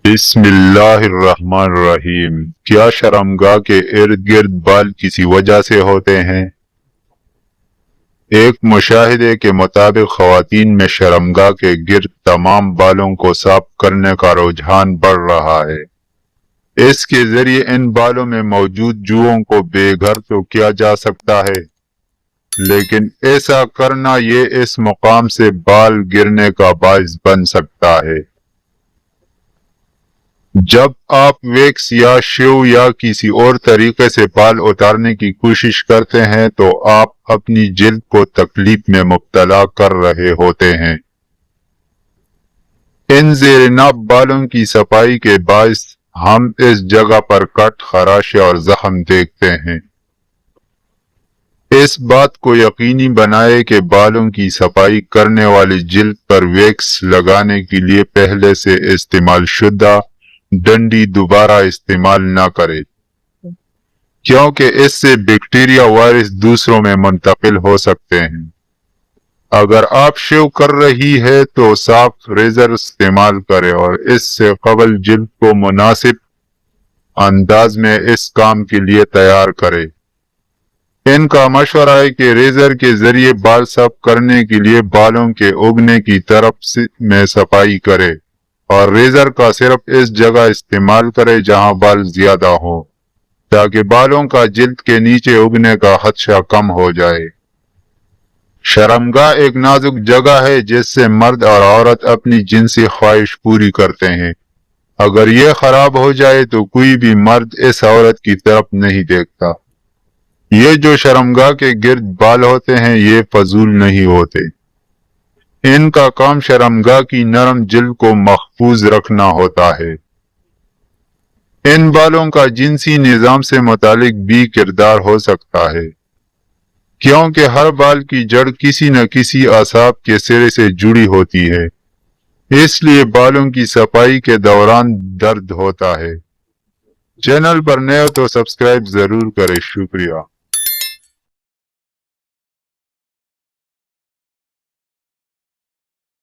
بسم اللہ الرحمن الرحیم۔ کیا شرمگاہ کے ارد گرد بال کسی وجہ سے ہوتے ہیں؟ ایک مشاہدے کے مطابق خواتین میں شرمگاہ کے گرد تمام بالوں کو صاف کرنے کا رجحان بڑھ رہا ہے۔ اس کے ذریعے ان بالوں میں موجود جوؤں کو بے گھر تو کیا جا سکتا ہے، لیکن ایسا کرنا یہ اس مقام سے بال گرنے کا باعث بن سکتا ہے۔ جب آپ ویکس یا شیو یا کسی اور طریقے سے بال اتارنے کی کوشش کرتے ہیں تو آپ اپنی جلد کو تکلیف میں مبتلا کر رہے ہوتے ہیں۔ ان زیر ناپ بالوں کی صفائی کے باعث ہم اس جگہ پر کٹ، خراشیں اور زخم دیکھتے ہیں۔ اس بات کو یقینی بنائیں کہ بالوں کی صفائی کرنے والی جلد پر ویکس لگانے کے لیے پہلے سے استعمال شدہ ڈنڈی دوبارہ استعمال نہ کرے، کیونکہ اس سے بیکٹیریا وائرس دوسروں میں منتقل ہو سکتے ہیں۔ اگر آپ شیو کر رہی ہے تو صاف ریزر استعمال کرے اور اس سے قبل جلد کو مناسب انداز میں اس کام کے لیے تیار کرے۔ ان کا مشورہ ہے کہ ریزر کے ذریعے بال صاف کرنے کے لیے بالوں کے اگنے کی طرف میں صفائی کرے اور ریزر کا صرف اس جگہ استعمال کرے جہاں بال زیادہ ہوں، تاکہ بالوں کا جلد کے نیچے اگنے کا خدشہ کم ہو جائے۔ شرمگاہ ایک نازک جگہ ہے جس سے مرد اور عورت اپنی جنسی خواہش پوری کرتے ہیں۔ اگر یہ خراب ہو جائے تو کوئی بھی مرد اس عورت کی طرف نہیں دیکھتا۔ یہ جو شرمگاہ کے گرد بال ہوتے ہیں یہ فضول نہیں ہوتے۔ ان کا کام شرمگاہ کی نرم جلد کو محفوظ رکھنا ہوتا ہے۔ ان بالوں کا جنسی نظام سے متعلق بھی کردار ہو سکتا ہے، کیونکہ ہر بال کی جڑ کسی نہ کسی اعصاب کے سرے سے جڑی ہوتی ہے، اس لیے بالوں کی صفائی کے دوران درد ہوتا ہے۔ چینل پر نئے ہو تو سبسکرائب ضرور کریں۔ شکریہ۔